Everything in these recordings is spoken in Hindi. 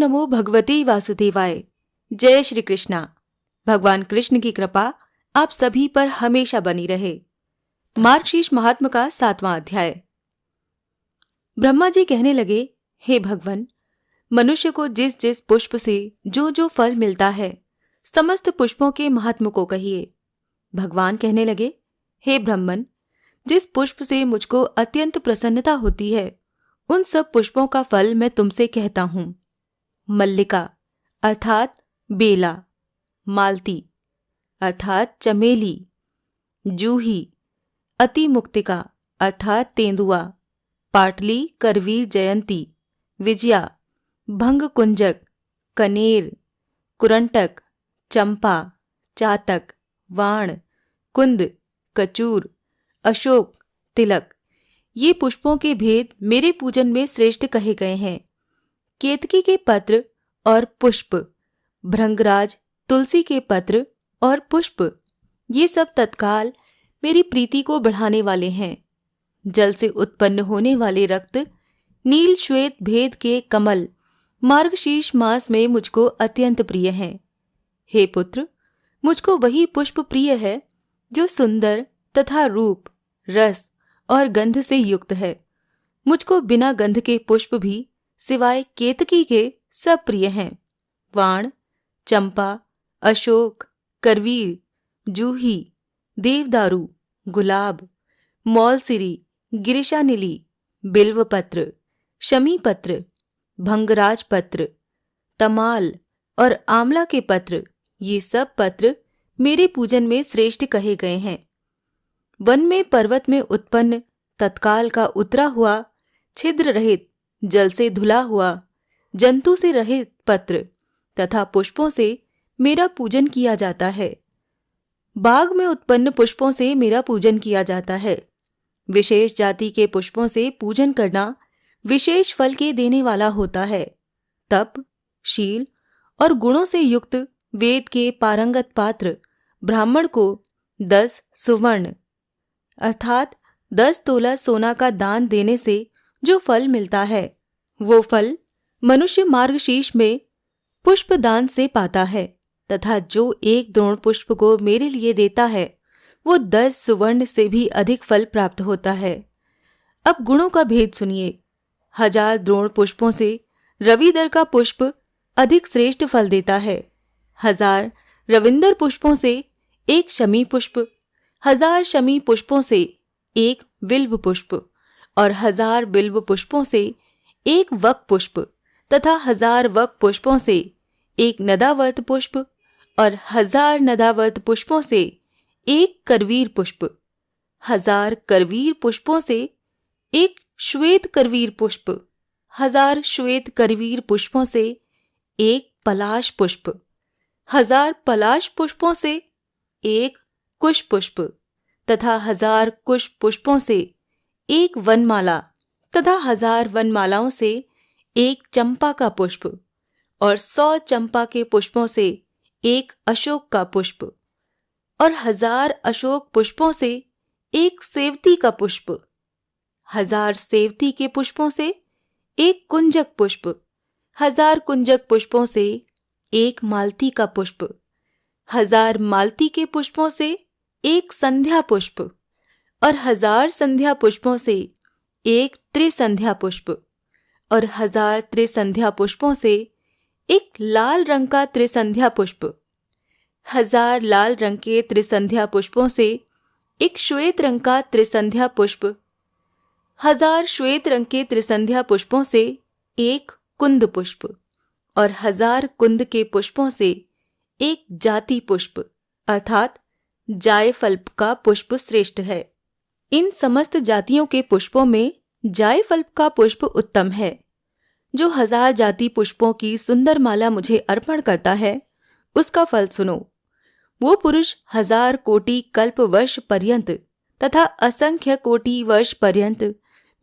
नमो भगवते वासुदेवाय। जय श्री कृष्णा। भगवान कृष्ण की कृपा आप सभी पर हमेशा बनी रहे। मार्गशीर्ष महात्म का 7वां अध्याय। ब्रह्मा जी कहने लगे, हे भगवान, मनुष्य को जिस जिस पुष्प से जो जो फल मिलता है, समस्त पुष्पों के महात्म को कहिए। भगवान कहने लगे, हे ब्रह्मन, जिस पुष्प से मुझको अत्यंत प्रसन्नता होती है, उन सब पुष्पों का फल मैं तुमसे कहता हूं। मल्लिका अर्थात बेला, मालती अर्थात चमेली, जूही अतिमुक्तिका अर्थात तेंदुआ, पाटली करवीर जयंती, विजया भंग कुंजक, कनेर, कुरंटक, चंपा, चातक, वाण, कुंद, कचूर, अशोक, तिलक, ये पुष्पों के भेद मेरे पूजन में श्रेष्ठ कहे गए हैं। केतकी के पत्र और पुष्प, भृंगराज, तुलसी के पत्र और पुष्प, ये सब तत्काल मेरी प्रीति को बढ़ाने वाले हैं। जल से उत्पन्न होने वाले रक्त, नील श्वेत भेद के कमल मार्गशीर्ष मास में मुझको अत्यंत प्रिय हैं। हे पुत्र, मुझको वही पुष्प प्रिय है जो सुंदर तथा रूप, रस और गंध से युक्त है। मुझको बिना गंध के पुष्प भी सिवाय केतकी के सब प्रिय हैं। वाण, चंपा, अशोक, करवीर, जूही, देवदारू, गुलाब, मौलसिरी, गिरिशानिली, बिल्वपत्र, शमीपत्र, भंगराज पत्र, तमाल और आंवला के पत्र, ये सब पत्र मेरे पूजन में श्रेष्ठ कहे गए हैं। वन में पर्वत में उत्पन्न तत्काल का उतरा हुआ, छिद्र रहित, जल से धुला हुआ, जंतु से रहित पत्र तथा पुष्पों से मेरा पूजन किया जाता है। बाग में उत्पन्न पुष्पों से मेरा पूजन किया जाता है। विशेष जाति के पुष्पों से पूजन करना विशेष फल के देने वाला होता है। तप, शील और गुणों से युक्त वेद के पारंगत पात्र ब्राह्मण को 10 सुवर्ण अर्थात 10 तोला सोना का दान देने से जो फल मिलता है, वो फल मनुष्य मार्गशीर्ष में पुष्प दान से पाता है, तथा जो 1 द्रोण पुष्प को मेरे लिए देता है, वो 10 सुवर्ण से भी अधिक फल प्राप्त होता है। अब गुणों का भेद सुनिए। 1000 द्रोण पुष्पों से रविदर का पुष्प अधिक श्रेष्ठ फल देता है। 1000 रविंदर पुष्पों से 1 शमी पुष्प, 1000 शमी पुष्पों से 1 बिल्व पुष्प और 1000 बिल्व पुष्पों से 1 वक पुष्प तथा 1000 वक पुष्पों से 1 नदावर्त पुष्प और 1000 नदावर्त पुष्पों से 1 करवीर पुष्प, 1000 करवीर पुष्पों से 1 श्वेत करवीर पुष्प, 1000 श्वेत करवीर पुष्पों से 1 पलाश पुष्प, 1000 पलाश पुष्पों से 1 कुश पुष्प तथा 1000 कुश पुष्पों से 1 वनमाला तथा 1000 वनमालाओं से 1 चंपा का पुष्प और 100 चंपा के पुष्पों से 1 अशोक का पुष्प और 1000 अशोक पुष्पों से 1 सेवती का पुष्प, 1000 सेवती के पुष्पों से 1 कुंजक पुष्प, 1000 कुंजक पुष्पों से 1 मालती का पुष्प, 1000 मालती के पुष्पों से 1 संध्या पुष्प और 1000 संध्या पुष्पों से 1 त्रिसंध्या पुष्प और 1000 त्रिसंध्या पुष्पों से 1 लाल रंग का त्रिसंध्या पुष्प, 1000 लाल रंग के त्रिसंध्या पुष्पों से 1 श्वेत रंग का त्रिसंध्या पुष्प, 1000 श्वेत रंग के त्रिसंध्या पुष्पों से 1 कुंद पुष्प और 1000 कुंद के पुष्पों से 1 जाति पुष्प अर्थात जायफल का पुष्प श्रेष्ठ है। इन समस्त जातियों के पुष्पों में जायफल का पुष्प उत्तम है। जो 1000 जाति पुष्पों की सुंदर माला मुझे अर्पण करता है, उसका फल सुनो। वो पुरुष 1000 कोटि कल्प वर्ष पर्यंत तथा असंख्य कोटि वर्ष पर्यंत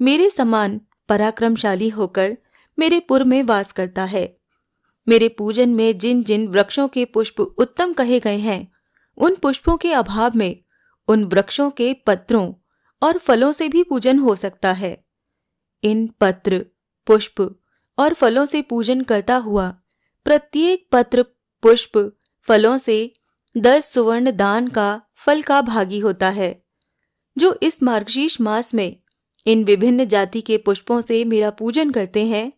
मेरे समान पराक्रमशाली होकर मेरे पुर में वास करता है। मेरे पूजन में जिन जिन वृक्षों के पुष्प उत्तम कहे गए हैं, उन पुष्पों के अभाव में उन वृक्षों के पत्रों और फलों से भी पूजन हो सकता है। इन पत्र, पुष्प और फलों से पूजन करता हुआ प्रत्येक पत्र, पुष्प, फलों से 10 सुवर्ण दान का फल का भागी होता है। जो इस मार्गशीर्ष मास में इन विभिन्न जाति के पुष्पों से मेरा पूजन करते हैं,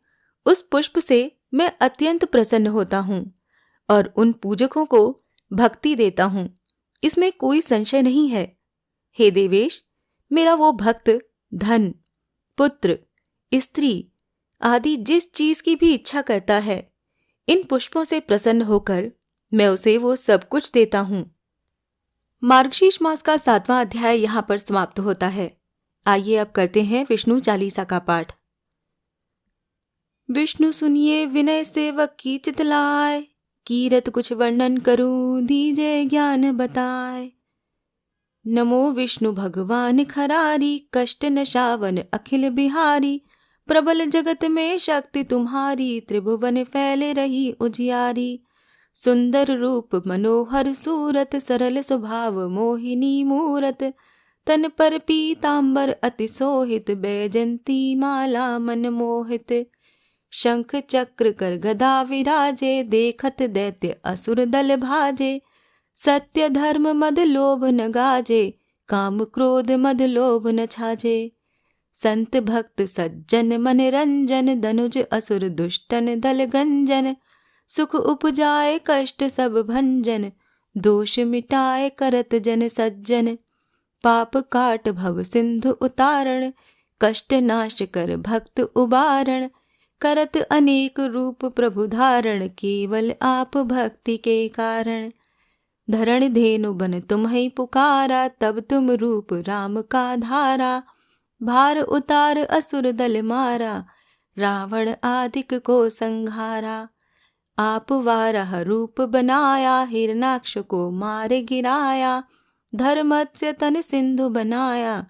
उस पुष्प से मैं अत्यंत प्रसन्न होता हूँ और उन पूजकों को भक्ति देता हूँ, इसमें कोई संशय नहीं है। हे देवेश, मेरा वो भक्त धन, पुत्र, स्त्री आदि जिस चीज की भी इच्छा करता है, इन पुष्पों से प्रसन्न होकर मैं उसे वो सब कुछ देता हूँ। मार्गशीर्ष मास का 7वां अध्याय यहाँ पर समाप्त होता है। आइए अब करते हैं विष्णु चालीसा का पाठ। विष्णु सुनिए विनय सेवक की चितलाय, कीरत कुछ वर्णन करूं दीजे ज्ञान बताए। नमो विष्णु भगवान खरारी, कष्ट नशावन अखिल बिहारी। प्रबल जगत में शक्ति तुम्हारी, त्रिभुवन फैले रही उजियारी। सुंदर रूप मनोहर सूरत, सरल स्वभाव मोहिनी मूरत। तन पर पीतांबर अति सोहित, बैजंती माला मन मोहित। शंख चक्र कर गदा विराजे, देखत दैत्य असुर दल भाजे। सत्य धर्म मद लोभ न गाजे, काम क्रोध मद लोभ न छाजे। संत भक्त सज्जन मन रंजन, दनुज असुर दुष्टन दल गंजन। सुख उपजाए कष्ट सब भंजन, दोष मिटाए करत जन सज्जन। पाप काट भव सिंधु उतारण, कष्ट नाश कर भक्त उबारण। करत अनेक रूप प्रभु धारण, केवल आप भक्ति के कारण। धरण धेनु बन तुम्हें पुकारा, तब तुम रूप राम का धारा। भार उतार असुर दल मारा, रावण आदिक को संहारा। आप वाराह रूप बनाया, हिरणाक्ष को मार गिराया। धर्मत्स्य तन सिंधु बनाया,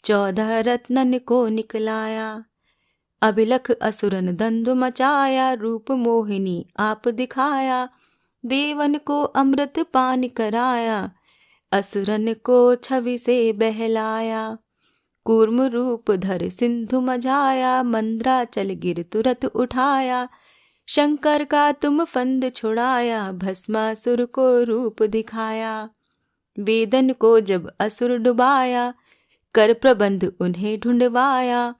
14 रत्नन को निकलाया। अभिलख असुरन दंदु मचाया, रूप मोहिनी आप दिखाया। देवन को अमृत पान कराया, असुरन को छवि से बहलाया। कूर्म रूप धर सिंधु मझाया, मंद्राचल गिर तुरत उठाया। शंकर का तुम फंद छुड़ाया, भस्मासुर को रूप दिखाया। वेदन को जब असुर डुबाया, कर प्रबंध उन्हें ढूंढवाया।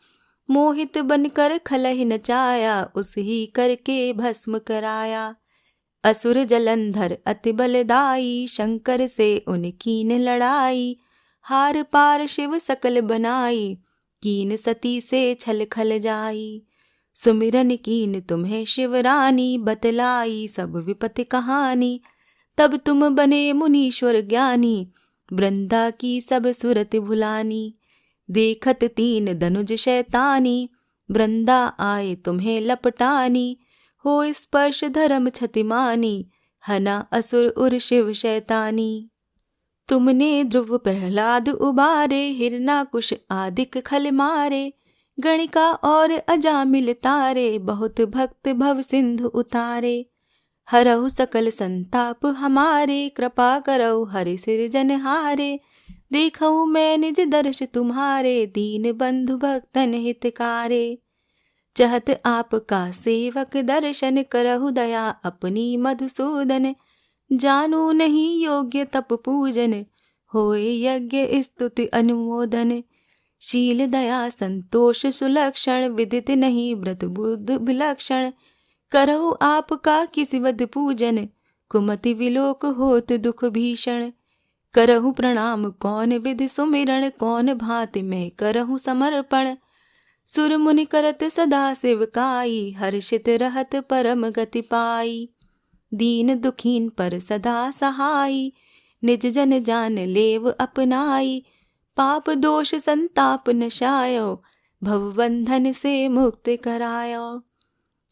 मोहित बनकर खलहि नचाया, उस ही करके भस्म कराया। असुर जलंधर अति बलदाई, शंकर से उनकीन लड़ाई। हार पार शिव सकल बनाई, कीन सती से छल खल जाई। सुमिरन कीन तुम्हें शिवरानी, बतलाई सब विपत्ति कहानी। तब तुम बने मुनीश्वर ज्ञानी, वृंदा की सब सुरत भुलानी। देखत 3 धनुज शैतानी, वृंदा आए तुम्हें लपटानी। हो स्पर्श धर्म छतिमानी, हना असुर उर शिव शैतानी। तुमने ध्रुव प्रहलाद उबारे, हिरणाकुश आदिक खल मारे। गणिका और अजामिल तारे, बहुत भक्त भव सिंधु उतारे। हरहु सकल संताप हमारे, कृपा करहु हरि सिरजनहारे। देखऊँ मैं निज दर्श तुम्हारे, दीन बंधु भक्तन हितकारे। चहत आपका सेवक दर्शन, करहु दया अपनी मधुसूदन। जानू नहीं योग्य तप पूजन, होए यज्ञ स्तुति अनुमोदन। शील दया संतोष सुलक्षण, विदित नहीं व्रत बुद्ध विलक्षण। करहु आपका किसिवद पूजन, कुमति विलोक होत दुख भीषण। करहु प्रणाम कौन विधि सुमिरण, कौन भांति में करहु समर्पण। सुर मुनि करत सदा सेवकाई, हर्षित रहत परम गति पाई। दीन दुखीन पर सदा सहाई, निज जन जान लेव अपनाई। पाप दोष संताप नशायो, भवबंधन से मुक्त करायो।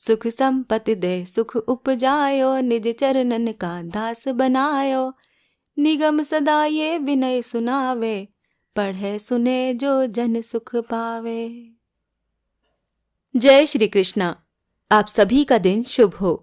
सुख संपत्ति दे सुख उपजायो, निज चरणन का दास बनायो। निगम सदा ये विनय सुनावे, पढ़े सुने जो जन सुख पावे। जय श्री कृष्णा। आप सभी का दिन शुभ हो।